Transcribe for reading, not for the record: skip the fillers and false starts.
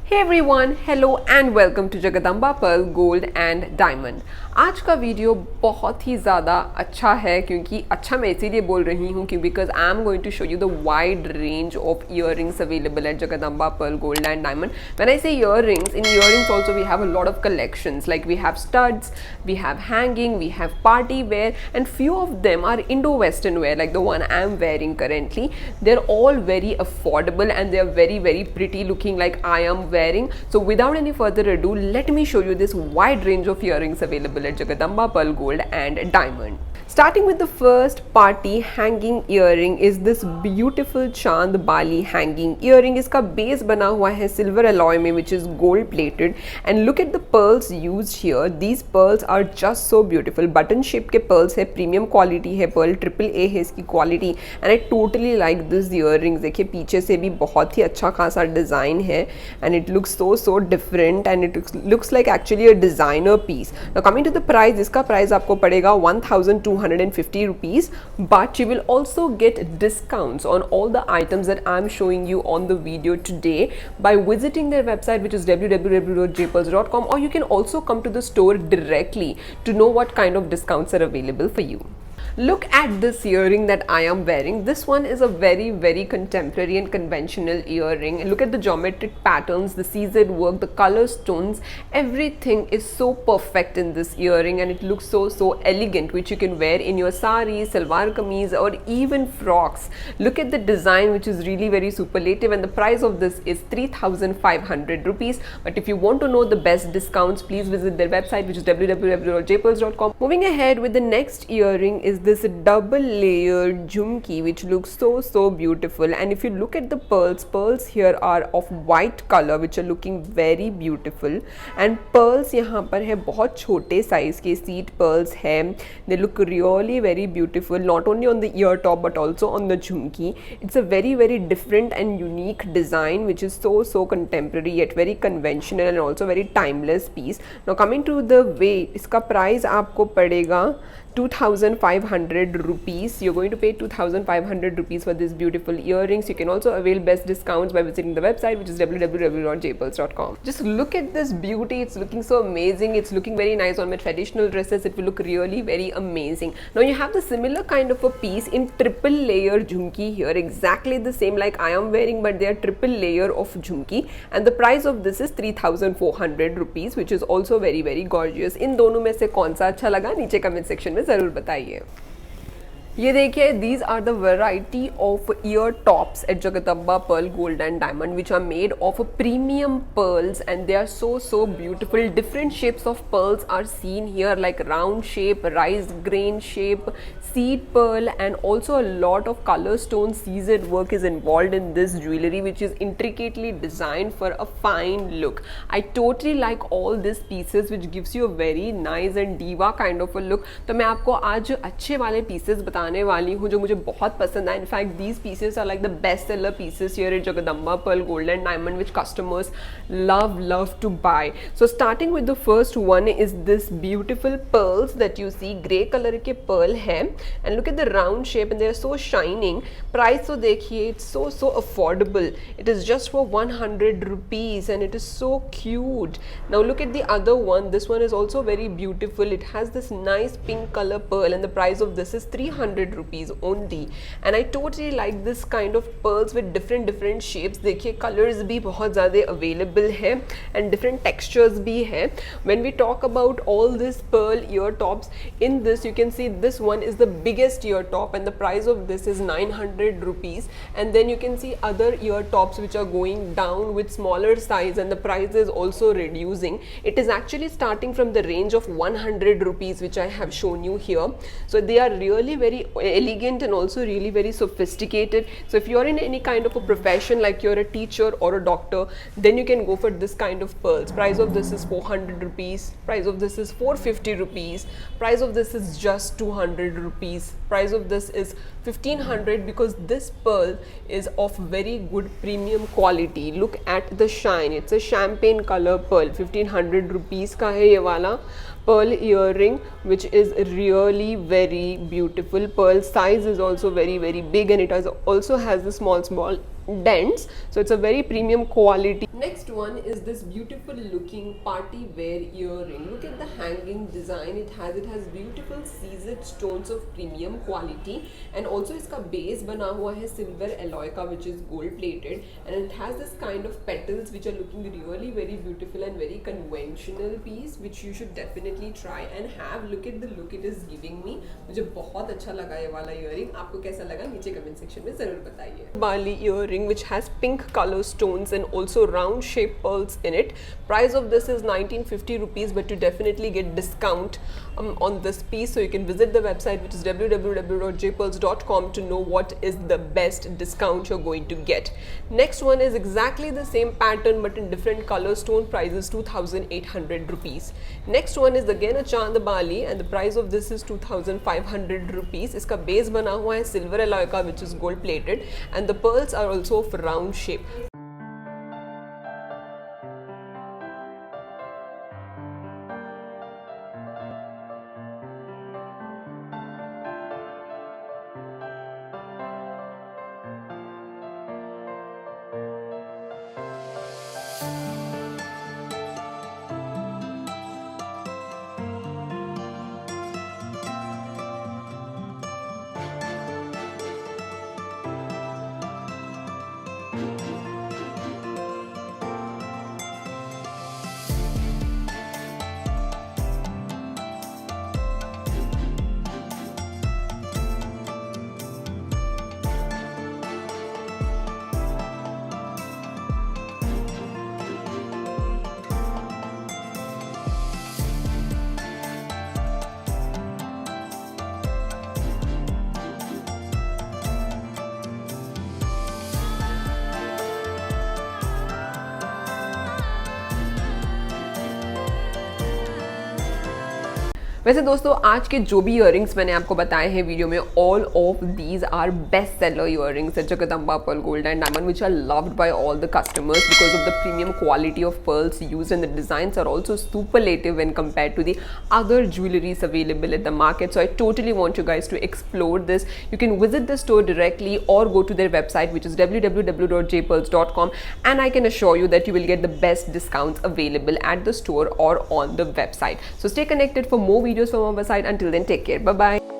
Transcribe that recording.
Hey everyone, hello and welcome to Jagdamba pearl gold and diamond. आज का video बहुत ही ज़्यादा अच्छा है क्योंकि अच्छा मैं इसीलिए बोल रही हूँ कि because I am going to show you the wide range of earrings available at Jagdamba pearl gold and diamond. When I say earrings, in earrings also we have a lot of collections, like we have studs, we have hanging, we have party wear, and few of them are Indo-Western wear like the one I am wearing currently. They're all very affordable and they are very pretty looking like I am wearing. So without any further ado, let me show you this wide range of earrings available at Jagdamba Pearl Gold and Diamond. Starting with the first party hanging earring is this beautiful Chand Bali hanging earring. इसका base बना हुआ है silver alloy में, which is gold plated, and look at the pearls used here. These pearls are just so beautiful. Button shape के pearls है, premium quality है, pearl AAA है इसकी quality, and I totally like this earrings. देखिए पीछे से भी बहुत ही अच्छा खासा design है, and it looks so different, and it looks like actually a designer piece. Now coming to the price, इसका price आपको पड़ेगा 1250 rupees, but you will also get discounts on all the items that I'm showing you on the video today by visiting their website, which is www.jpearls.com, or you can also come to the store directly to know what kind of discounts are available for you. Look at this earring that I am wearing. This one is a very contemporary and conventional earring. Look at the geometric patterns, the CZ work, the color stones, everything is so perfect in this earring, and it looks so elegant, which you can wear in your sari, salwar kameez, or even frocks. Look at the design, which is really very superlative, and the price of this is 3,500 rupees. But if you want to know the best discounts, please visit their website, which is www.jpearls.com. Moving ahead with the next earring is this double layered Jhumki, which looks so beautiful. And if you look at the pearls here are of white color, which are looking very beautiful, and pearls यहाँ पर है बहुत छोटे size के seed pearls है. They look really very beautiful, not only on the ear top but also on the Jhumki. It's a very different and unique design, which is so contemporary yet very conventional and also very timeless piece. Now coming to the weight, इसका price आपको पड़ेगा 2,500 rupees. You're going to pay 2,500 rupees for this beautiful earrings. You can also avail best discounts by visiting the website, which is www.jpearls.com. Just look at this beauty. It's looking so amazing. It's looking very nice on my traditional dresses. It will look really very amazing. Now you have the similar kind of a piece in triple layer Jhumki here, exactly the same like I am wearing, but they are triple layer of Jhumki, and the price of this is 3,400 rupees, which is also very gorgeous. इन दोनों में से कौन सा अच्छा लगा नीचे comment section में ज़रूर बताइए। ये देखिए, these are the variety of ear tops at Jagdamba Pearl Gold and Diamond, which are made of premium pearls, and they are so beautiful. Different shapes of pearls are seen here, like round shape, rice grain shape, seed pearl, and also a lot of color stone CZ work is involved in this jewelry, which is intricately designed for a fine look. I totally like all these pieces, which gives you a very nice and diva kind of a look. तो मैं आपको आज अच्छे वाले pieces बताने वाली हूँ जो मुझे बहुत पसंद आए. In fact these pieces are like the best seller pieces here at Jagdamba pearl gold and diamond, which customers love to buy. So starting with the first one is this beautiful pearls that you see. Grey colour के pearl है, and look at the round shape, and they are so shining. Price तो देखिए, it's so affordable. It is just for 100 rupees, and it is so cute. Now look at the other one. This one is also very beautiful. It has this nice pink color pearl, and the price of this is 300 rupees only. And I totally like this kind of pearls with different shapes. देखिए colors भी बहुत ज़्यादा available है, and different textures भी है. When we talk about all this pearl ear tops, in this you can see this one is the biggest ear top, and the price of this is 900 rupees. And then you can see other ear tops which are going down with smaller size, and the price is also reducing. It is actually starting from the range of 100 rupees, which I have shown you here. So they are really very elegant and also really very sophisticated. So if you're in any kind of a profession, like you're a teacher or a doctor, then you can go for this kind of pearls. Price of this is 400 rupees. Price of this is 450 rupees. Price of this is just 200 rupees. Price of this is 1500, because this pearl is of very good premium quality. Look at the shine. It's a champagne color pearl. 1500 rupees का है ये वाला pearl earring, which is really very beautiful. Pearl size is also very big, and it also has the small dents, so it's a very premium quality. Next one is this beautiful looking party wear earring. Look at the hanging design it has beautiful seized stones of premium quality, and also इसका base बना हुआ है silver alloy का, which is gold plated, and it has this kind of petals which are looking really very beautiful and very conventional piece, which you should definitely try and have. Look at the look it is giving me. मुझे बहुत अच्छा लगा ये वाला earring. आपको कैसा लगा नीचे comment section में ज़रूर बताइए. Bali earring which has pink color stones and also round shaped pearls in it. Price of this is 1950 rupees, but you definitely get discount on this piece, so you can visit the website, which is www.jpearls.com, to know what is the best discount you're going to get. Next one is exactly the same pattern but in different color stone. Price is 2800 rupees. Next one is again a Chand Bali, and the price of this is 2500 rupees. इसका base बना हुआ है silver alloy का, which is gold plated, and the pearls are also of round shape. वैसे दोस्तों आज के जो भी इयरिंग्स मैंने आपको बताए हैं वीडियो में, all of these are best seller earrings at Jagdamba pearl gold and diamond, which are loved by all the customers because of the premium quality of pearls used, and the designs are also superlative when compared to the other jewelries available at the market. So I totally want you guys to explore this. You can visit the store directly or go to their website, which is www.jpearls.com, and I can assure you that you will get the best discounts available at the store or on the website. So stay connected for more videos from our website. Until then, take care. Bye bye.